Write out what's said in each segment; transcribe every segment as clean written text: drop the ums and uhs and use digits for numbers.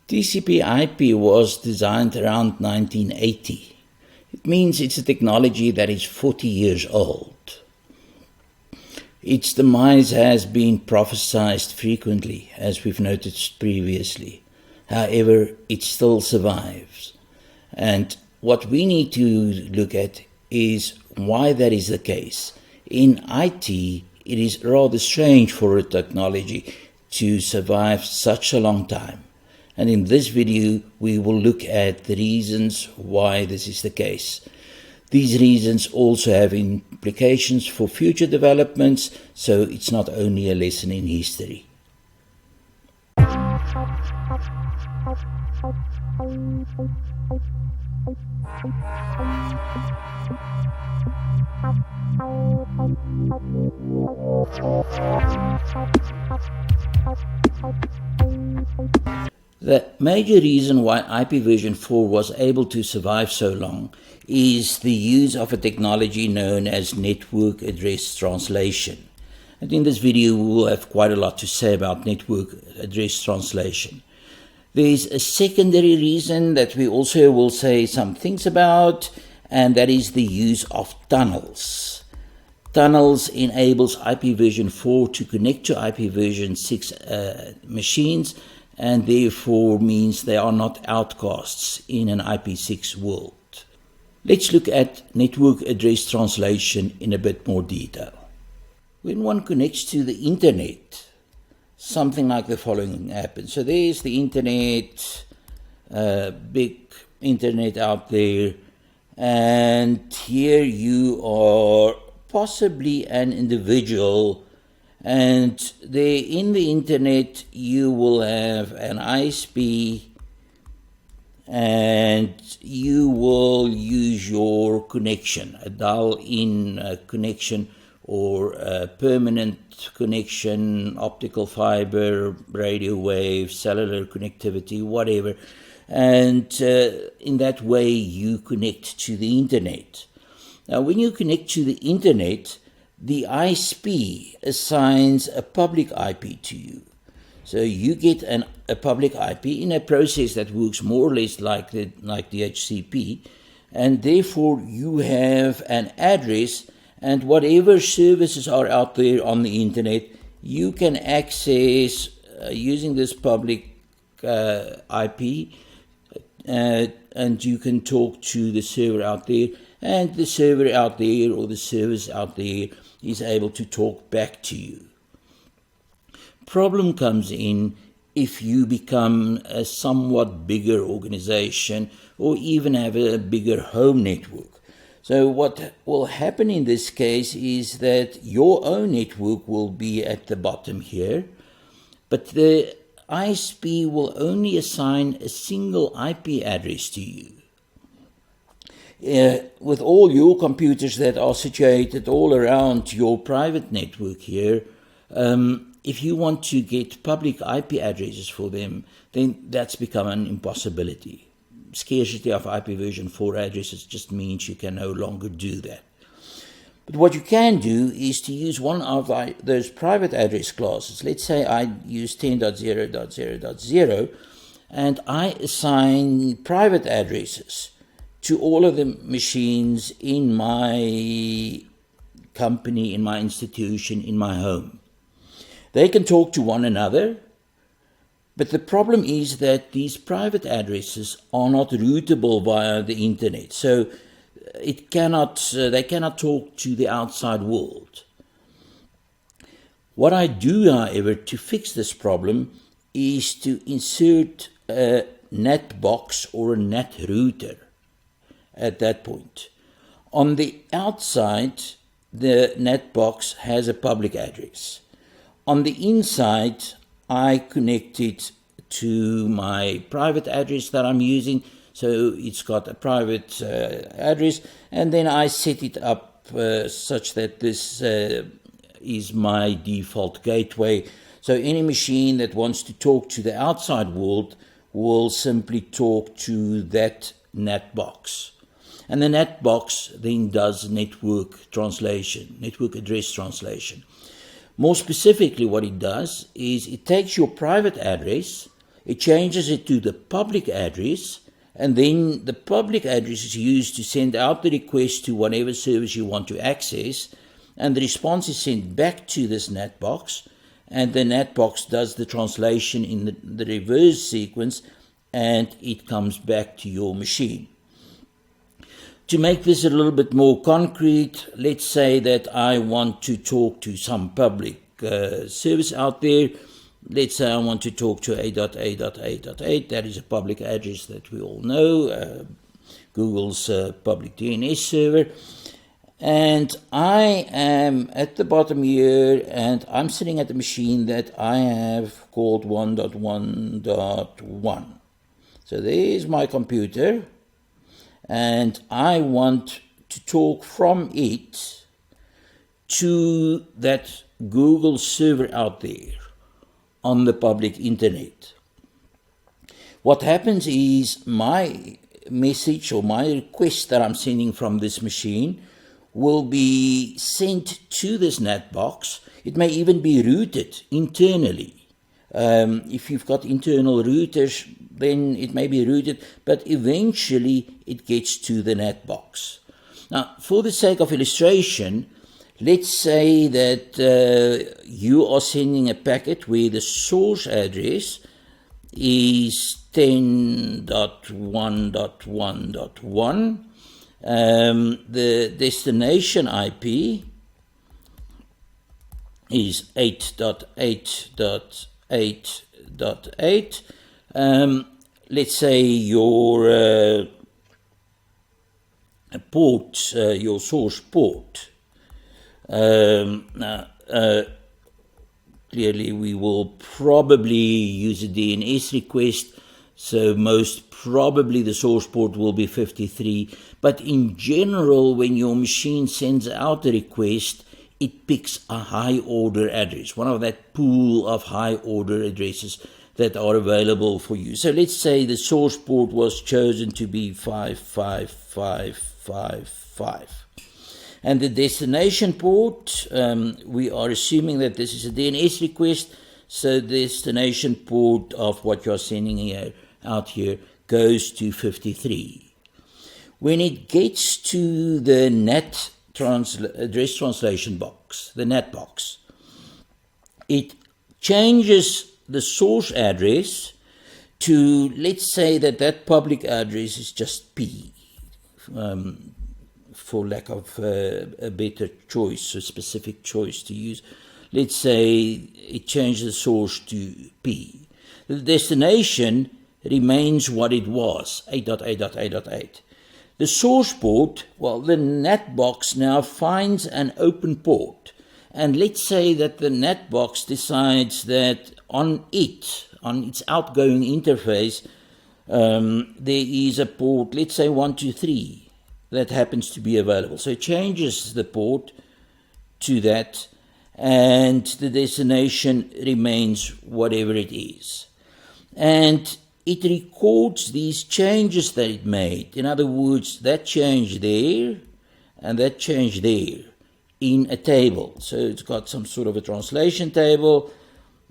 TCP/IP was designed around 1980. It means it's a technology that is 40 years old. Its demise has been prophesied frequently, as we've noticed previously. However, it still survives. And what we need to look at is why that is the case. In IT, it is rather strange for a technology to survive such a long time. And in this video, we will look at the reasons why this is the case. These reasons also have implications for future developments, so it's not only a lesson in history. The major reason why IPv4 was able to survive so long is the use of a technology known as network address translation. And in this video, we will have quite a lot to say about network address translation. There's a secondary reason that we also will say some things about, and that is the use of tunnels. Tunnels enables IPv4 to connect to IPv6 machines, and therefore means they are not outcasts in an IP6 world. Let's look at network address translation in a bit more detail. When one connects to the internet, something like the following happens. So there's the internet, big internet out there, and here you are possibly an individual, and there in the internet you will have an ISP, and you will use your connection, a dial-in connection or a permanent connection, optical fiber, radio wave, cellular connectivity, whatever. And in that way you connect to the internet. Now when you connect to the internet, the ISP assigns a public IP to you. So you get a public IP in a process that works more or less like the DHCP, and therefore you have an address, and whatever services are out there on the internet, you can access using this public IP, and you can talk to the server out there, and the server out there or the service out there is able to talk back to you. Problem comes in if you become a somewhat bigger organization or even have a bigger home network. So what will happen in this case is that your own network will be at the bottom here, but the ISP will only assign a single IP address to you. With all your computers that are situated all around your private network here, if you want to get public IP addresses for them, then that's become an impossibility. Scarcity of IPv4 addresses just means you can no longer do that. But what you can do is to use one of those private address classes. Let's say I use 10.0.0.0, and I assign private addresses to all of the machines in my company, in my institution, in my home. They can talk to one another, but the problem is that these private addresses are not routable via the internet, so they cannot talk to the outside world. What I do, however, to fix this problem is to insert a NAT box or a NAT router at that point. On the outside, the NAT box has a public address. On the inside, I connect it to my private address that I'm using, so it's got a private address, and then I set it up such that this is my default gateway. So any machine that wants to talk to the outside world will simply talk to that NAT box. And the NAT box then does network translation, network address translation. More specifically, what it does is it takes your private address, It changes it to the public address, and then the public address is used to send out the request to whatever service you want to access, and the response is sent back to this NAT box, and the NAT box does the translation in the reverse sequence, and it comes back to your machine. To make this a little bit more concrete, let's say that I want to talk to some public service out there. Let's say I want to talk to 8.8.8.8. That is a public address that we all know, Google's public DNS server. And I am at the bottom here, and I'm sitting at a machine that I have called 1.1.1. So there's my computer, and I want to talk from it to that Google server out there on the public internet. What happens is my message or my request that I'm sending from this machine will be sent to this NAT box. It may even be routed internally. If you've got internal routers, then it may be routed, but eventually it gets to the NAT box. Now, for the sake of illustration, let's say that you are sending a packet where the source address is 10.1.1.1. The destination IP is 8.8.8.8. Let's say your port, your source port. Clearly we will probably use a DNS request, so most probably the source port will be 53, but in general, when your machine sends out a request, it picks a high order address, one of that pool of high order addresses that are available for you. So let's say the source port was chosen to be 55555. And the destination port, we are assuming that this is a DNS request, so the destination port of what you're sending out here goes to 53. When it gets to the NAT address translation box, the NAT box, it changes the source address to, let's say that public address is just P, for lack of a better choice, a specific choice to use. Let's say it changes the source to P. The destination remains what it was, 8.8.8.8. The source port, well, the NAT box now finds an open port. And let's say that the NAT box decides that on its outgoing interface, there is a port, let's say 123, that happens to be available. So it changes the port to that, and the destination remains whatever it is. And it records these changes that it made. In other words, that change there and that change there in a table. So it's got some sort of a translation table,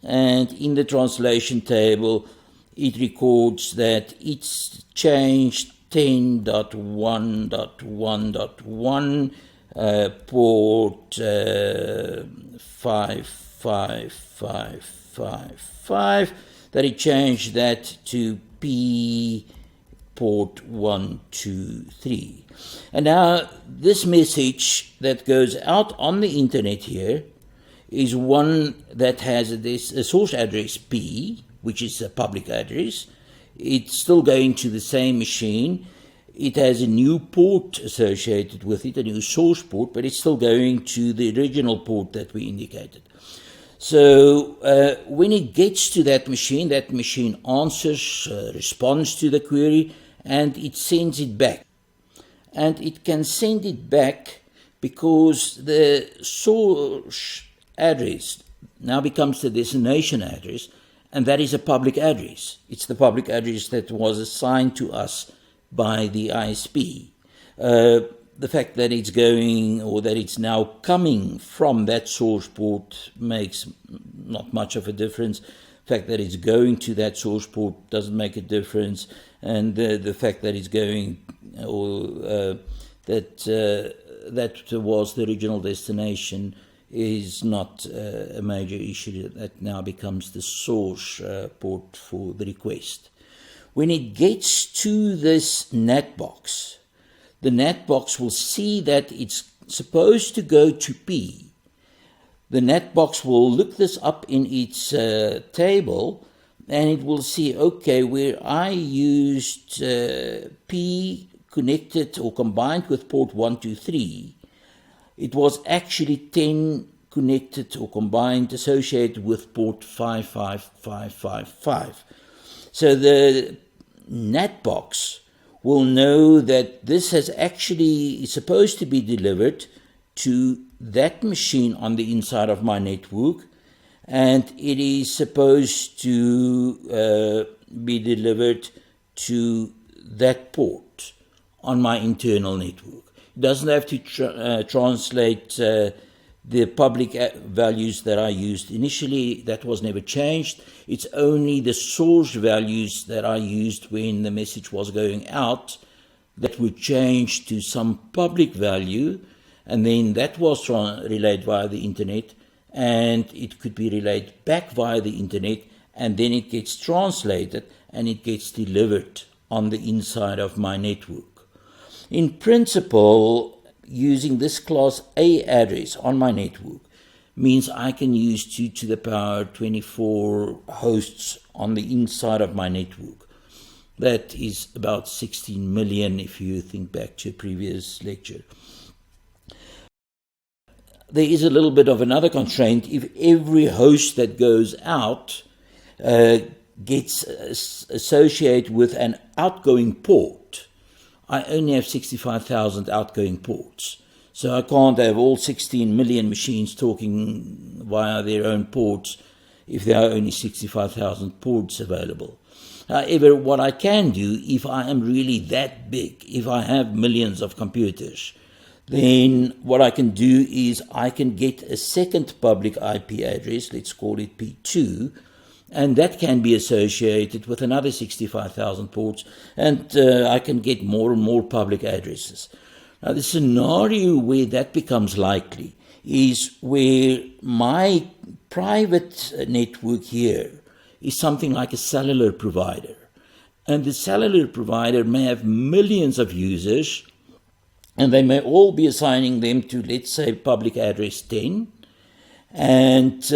and in the translation table, it records that it's changed 10.1.1.1, port 55555, that it changed that to P port 123. And now this message that goes out on the internet here is one that has a source address P, which is a public address. It's still going to the same machine. It has a new port associated with it, a new source port, but it's still going to the original port that we indicated. So when it gets to that machine answers, responds to the query, and it sends it back. And it can send it back because the source address now becomes the destination address, and that is a public address. It's the public address that was assigned to us by the ISP. The fact that it's going, or that it's now coming from that source port, makes not much of a difference. fact that it's going to that source port doesn't make a difference, and the fact that it's going, or that was the original destination, is not a major issue. That now becomes the source port for the request. When it gets to this NAT box, the NAT box will see that it's supposed to go to P. The NAT box will look this up in its table, and it will see, okay, where I used P connected or combined with port 123, it was actually 10 connected or combined associated with port 55555. So the NAT box will know that this is supposed to be delivered to that machine on the inside of my network, and it is supposed to be delivered to that port on my internal network. It doesn't have to translate the public values that I used initially. That was never changed. It's only the source values that I used when the message was going out that were changed to some public value, and then that was relayed via the internet, and it could be relayed back via the internet, and then it gets translated and it gets delivered on the inside of my network. In principle, using this class A address on my network means I can use 2 to the power 24 hosts on the inside of my network. That is about 16 million if you think back to a previous lecture. There is a little bit of another constraint. If every host that goes out gets associated with an outgoing port, I only have 65,000 outgoing ports. So I can't have all 16 million machines talking via their own ports if there are only 65,000 ports available. However, what I can do, if I am really that big, if I have millions of computers, then what I can do is I can get a second public IP address, let's call it P2, and that can be associated with another 65,000 ports, and I can get more and more public addresses. Now, the scenario where that becomes likely is where my private network here is something like a cellular provider. And the cellular provider may have millions of users, and they may all be assigning them to, let's say, public address 10. And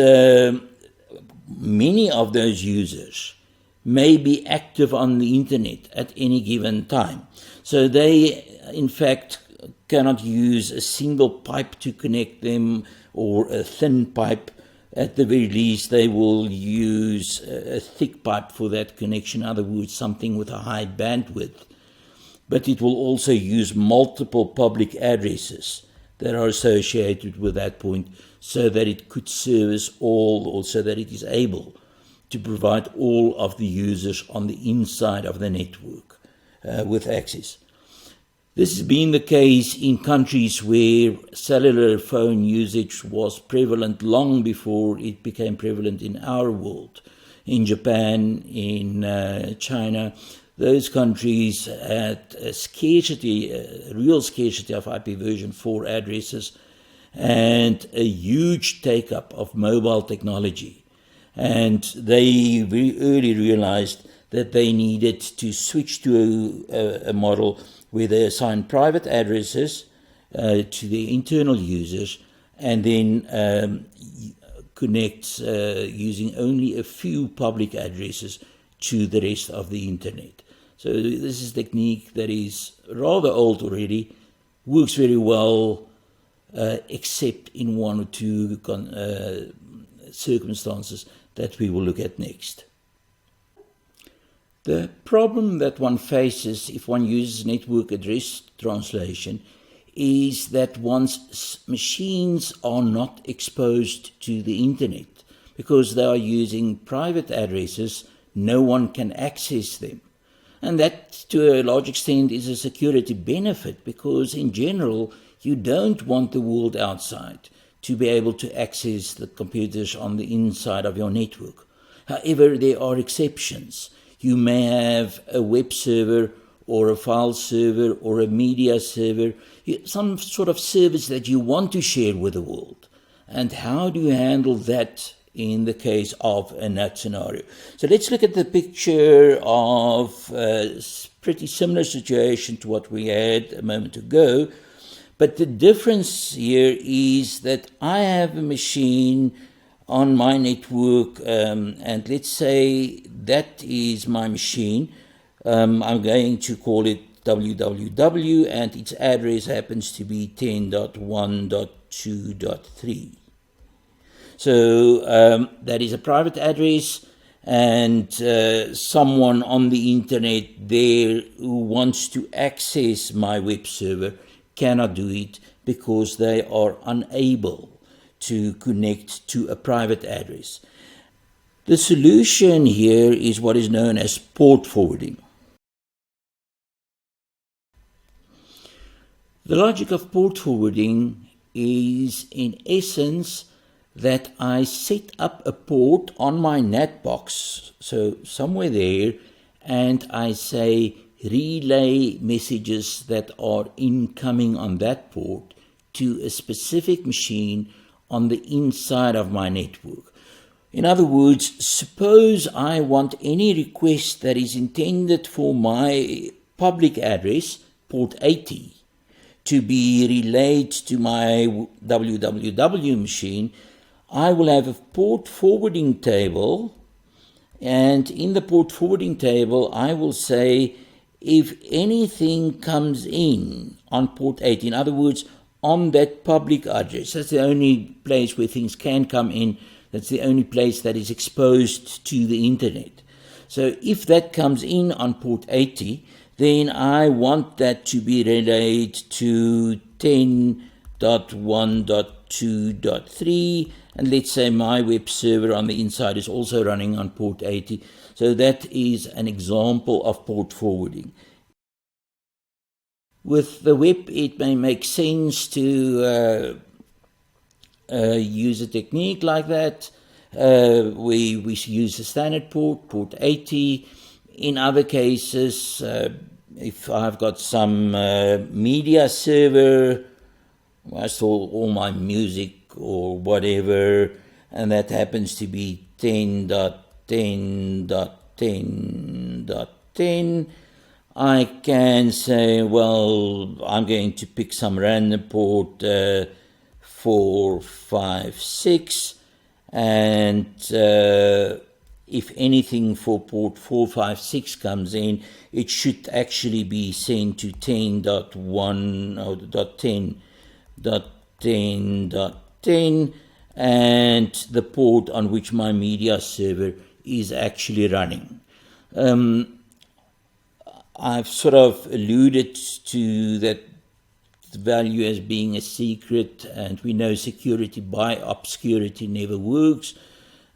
many of those users may be active on the internet at any given time. So they, in fact, cannot use a single pipe to connect them or a thin pipe. At the very least, they will use a thick pipe for that connection, in other words, something with a high bandwidth. But it will also use multiple public addresses that are associated with that point so that it could service all, or so that it is able to provide all of the users on the inside of the network with access. This has been the case in countries where cellular phone usage was prevalent long before it became prevalent in our world. In Japan, in China, those countries had a scarcity, a real scarcity of IPv4 addresses and a huge take-up of mobile technology. And they very early realized that they needed to switch to a model where they assign private addresses to the internal users and then connect using only a few public addresses to the rest of the internet. So this is a technique that is rather old already, works very well, except in one or two circumstances that we will look at next. The problem that one faces if one uses network address translation is that one's machines are not exposed to the internet. Because they are using private addresses, no one can access them. And that, to a large extent, is a security benefit, because in general, you don't want the world outside to be able to access the computers on the inside of your network. However, there are exceptions. You may have a web server or a file server or a media server, some sort of service that you want to share with the world. And how do you handle that in the case of a NAT scenario? So let's look at the picture of a pretty similar situation to what we had a moment ago. But the difference here is that I have a machine on my network, and let's say that is my machine. I'm going to call it www, and its address happens to be 10.1.2.3. So that is a private address, and someone on the internet there who wants to access my web server cannot do it because they are unable to connect to a private address. The solution here is what is known as port forwarding. The logic of port forwarding is, in essence, that I set up a port on my NAT box, so somewhere there, and I say relay messages that are incoming on that port to a specific machine on the inside of my network. In other words, suppose I want any request that is intended for my public address, port 80, to be relayed to my www machine. I will have a port forwarding table, and in the port forwarding table I will say if anything comes in on port 80, in other words, on that public address, that's the only place where things can come in, that's the only place that is exposed to the internet. So if that comes in on port 80, then I want that to be relayed to 10.1.2.3, and let's say my web server on the inside is also running on port 80. So that is an example of port forwarding. With the web, it may make sense to use a technique like that. We use a standard port 80. In other cases, if I've got some media server, I store all my music or whatever, and that happens to be 10.10.10.10, I can say, well, I'm going to pick some random port 456, and if anything for port 456 comes in, it should actually be sent to 10.1 or .10.10.10, and the port on which my media server is actually running. I've sort of alluded to that value as being a secret, and we know security by obscurity never works.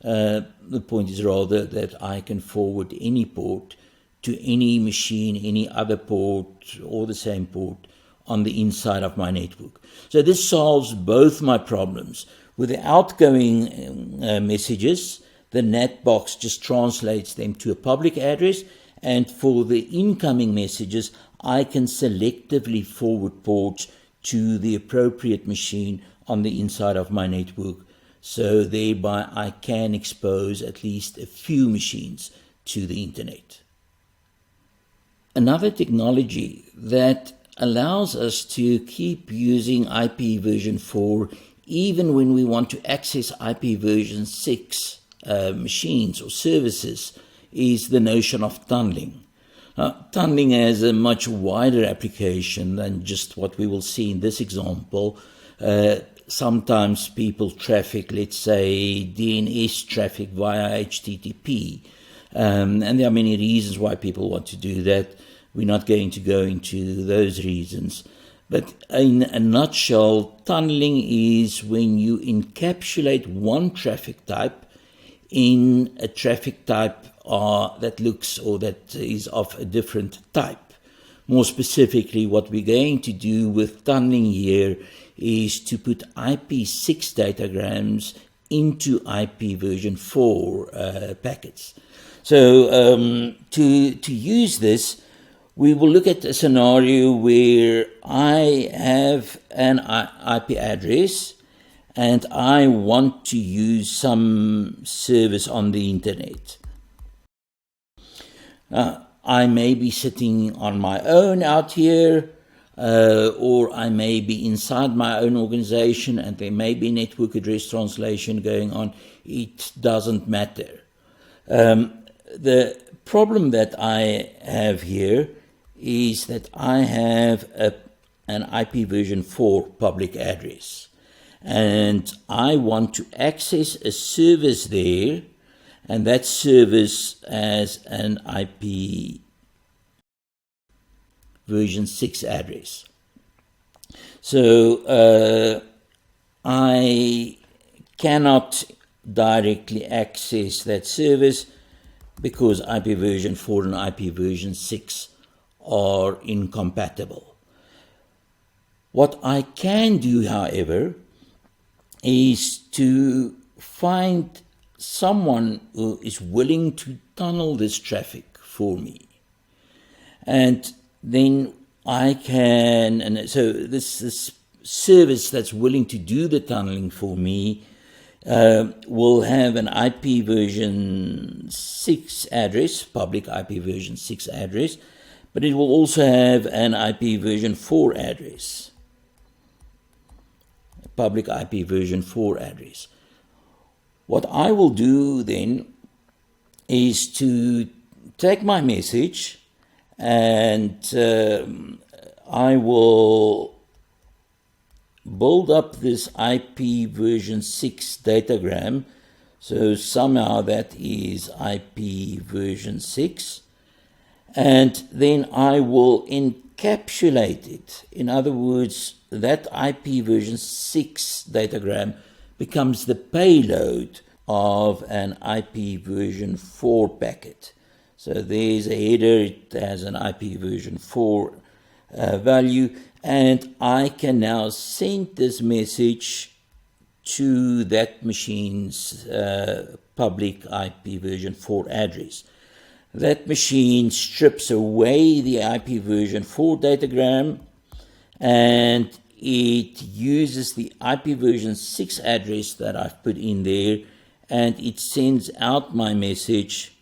The point is rather that I can forward any port to any machine, any other port, or the same port on the inside of my network. So this solves both my problems. With the outgoing messages, the NAT box just translates them to a public address, and for the incoming messages, I can selectively forward ports to the appropriate machine on the inside of my network. So thereby I can expose at least a few machines to the internet. Another technology that allows us to keep using IPv4 even when we want to access IPv6 machines or services is the notion of tunneling. Tunneling has a much wider application than just what we will see in this example. Sometimes people traffic, let's say, DNS traffic via HTTP. And there are many reasons why people want to do that. We're not going to go into those reasons. But in a nutshell, tunneling is when you encapsulate one traffic type in a traffic type that looks or that is of a different type. More specifically, what we're going to do with tunneling here is to put IP6 datagrams into IPv4 packets. So to use this, we will look at a scenario where I have an IP address and I want to use some service on the internet. I may be sitting on my own out here, or I may be inside my own organization and there may be network address translation going on. It doesn't matter. The problem that I have here is that I have an IPv4 public address and I want to access a service there, and that service has an IPv6 address. So I cannot directly access that service because IPv4 and IPv6 are incompatible. What I can do, however, is to find someone who is willing to tunnel this traffic for me. And then I can, and so this service that's willing to do the tunneling for me will have an IPv6 address, public IPv6 address, but it will also have an IPv4 address, public IPv4 address. What I will do then is to take my message and I will build up this IPv6 datagram. So somehow that is IPv6. And then I will encapsulate it. In other words, that IPv6 datagram becomes the payload of an IPv4 packet. So there's a header, it has an IPv4 value, and I can now send this message to that machine's public IPv4 address. That machine strips away the IPv4 datagram and it uses the IPv6 address that I've put in there, and it sends out my message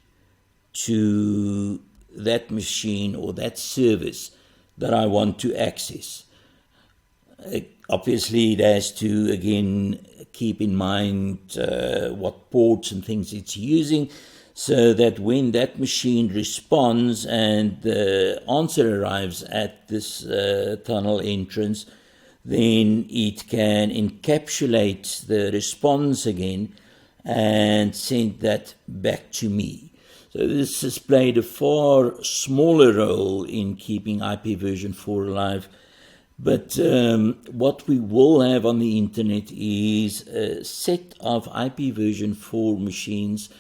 to that machine or that service that I want to access. Obviously, it has to, again, keep in mind what ports and things it's using, so that when that machine responds and the answer arrives at this tunnel entrance, then it can encapsulate the response again and send that back to me. So this has played a far smaller role in keeping IPv4 alive. But what we will have on the internet is a set of IPv4 machines,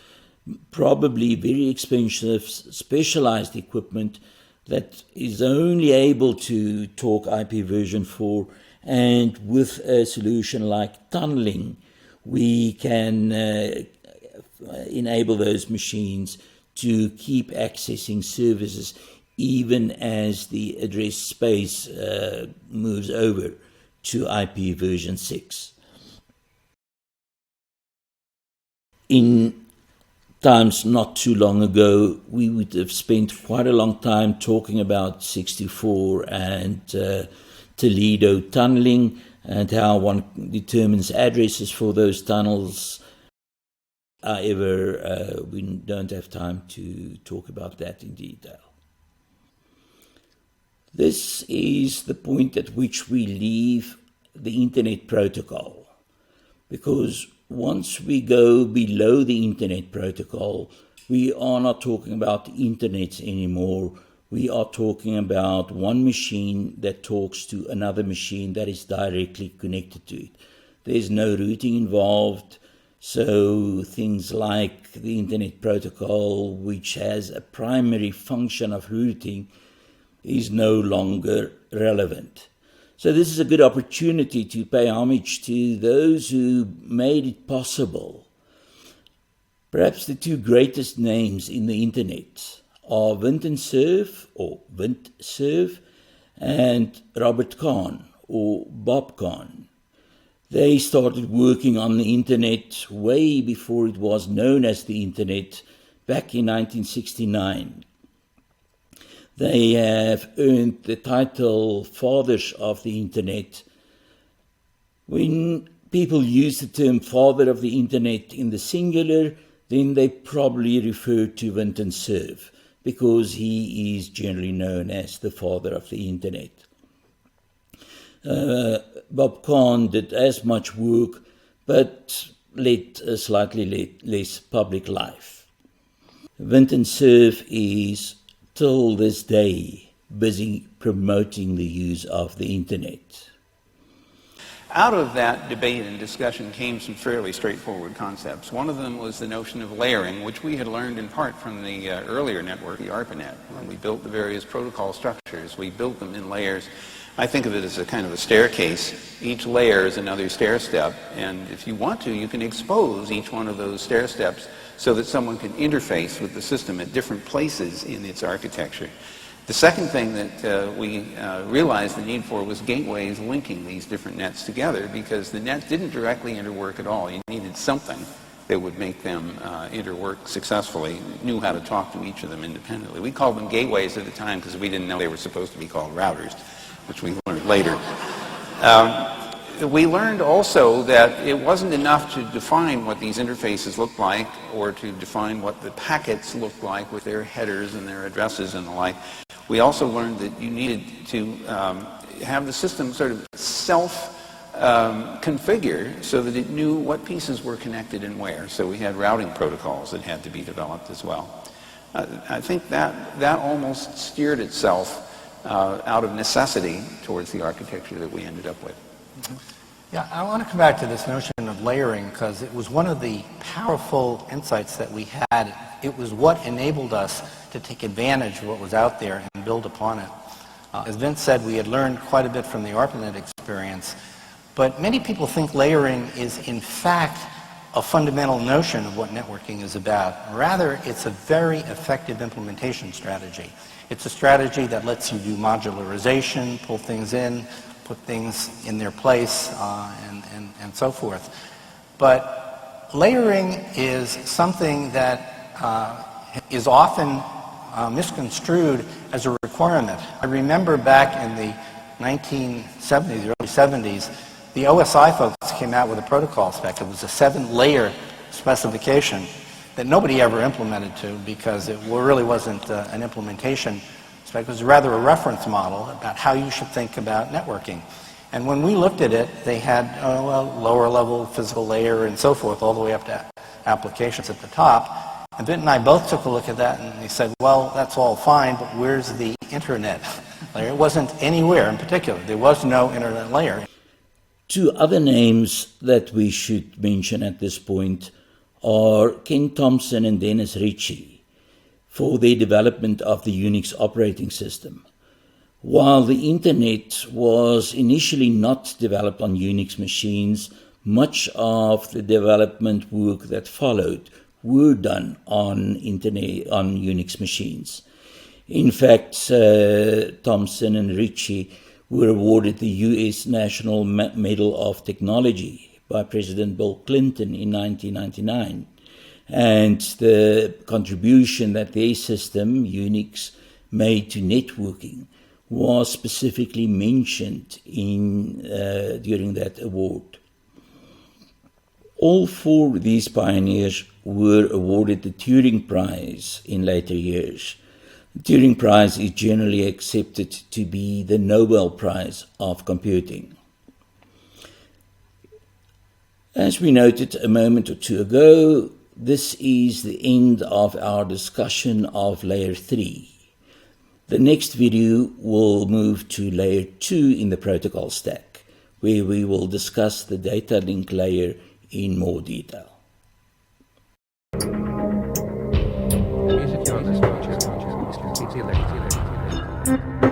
probably very expensive, specialized equipment that is only able to talk IPv4, and with a solution like tunneling, we can enable those machines to keep accessing services even as the address space moves over to IPv6. In times not too long ago, we would have spent quite a long time talking about 64 and Toledo tunneling and how one determines addresses for those tunnels. However, we don't have time to talk about that in detail. This is the point at which we leave the Internet Protocol, because once we go below the Internet Protocol, we are not talking about internets anymore. We are talking about one machine that talks to another machine that is directly connected to it. There's no routing involved, so things like the Internet Protocol, which has a primary function of routing, is no longer relevant. So this is a good opportunity to pay homage to those who made it possible. Perhaps the two greatest names in the internet are Wintensurf or Windsurf and Robert Kahn or Bob Kahn. They started working on the internet way before it was known as the internet, back in 1969. They have earned the title Fathers of the Internet. When people use the term Father of the Internet in the singular, then they probably refer to Wintensurf, because he is generally known as the father of the Internet. Bob Kahn did as much work, but led a slightly less public life. Wintensurf is, till this day, busy promoting the use of the Internet. Out of that debate and discussion came some fairly straightforward concepts. One of them was the notion of layering, which we had learned in part from the earlier network, the ARPANET. When we built the various protocol structures, we built them in layers. I think of it as a kind of a staircase. Each layer is another stair step, and if you want to, you can expose each one of those stair steps so that someone can interface with the system at different places in its architecture. The second thing that we realized the need for was gateways linking these different nets together, because the nets didn't directly interwork at all. You needed something that would make them interwork successfully, knew how to talk to each of them independently. We called them gateways at the time because we didn't know they were supposed to be called routers, which we learned later. We learned also that it wasn't enough to define what these interfaces looked like or to define what the packets looked like with their headers and their addresses and the like. We also learned that you needed to have the system sort of self-configure so that it knew what pieces were connected and where. So we had routing protocols that had to be developed as well. I think that almost steered itself out of necessity towards the architecture that we ended up with. Yeah, I want to come back to this notion of layering because it was one of the powerful insights that we had. It was what enabled us to take advantage of what was out there and build upon it. As Vince said, we had learned quite a bit from the ARPANET experience, but many people think layering is in fact a fundamental notion of what networking is about. Rather, it's a very effective implementation strategy. It's a strategy that lets you do modularization, pull things in, put things in their place, and so forth. But layering is something that is often misconstrued as a requirement. I remember back in the 1970s, early 70s, the OSI folks came out with a protocol spec. It was a 7-layer specification that nobody ever implemented to because it really wasn't an implementation spec. It was rather a reference model about how you should think about networking. And when we looked at it, they had a lower level physical layer and so forth, all the way up to applications at the top. And Vint and I both took a look at that and we said, well, that's all fine, but where's the internet layer? It wasn't anywhere in particular. There was no internet layer. Two other names that we should mention at this point are Ken Thompson and Dennis Ritchie for their development of the Unix operating system. While the Internet was initially not developed on Unix machines, much of the development work that followed were done on Unix machines. In fact, Thompson and Ritchie were awarded the U.S. National Medal of Technology by President Bill Clinton in 1999. And the contribution that their system, Unix, made to networking was specifically mentioned during that award. All four of these pioneers were awarded the Turing Prize in later years. The Turing Prize is generally accepted to be the Nobel Prize of computing. As we noted a moment or two ago, this is the end of our discussion of Layer 3. The next video will move to Layer 2 in the protocol stack, where we will discuss the data link layer in more detail. Music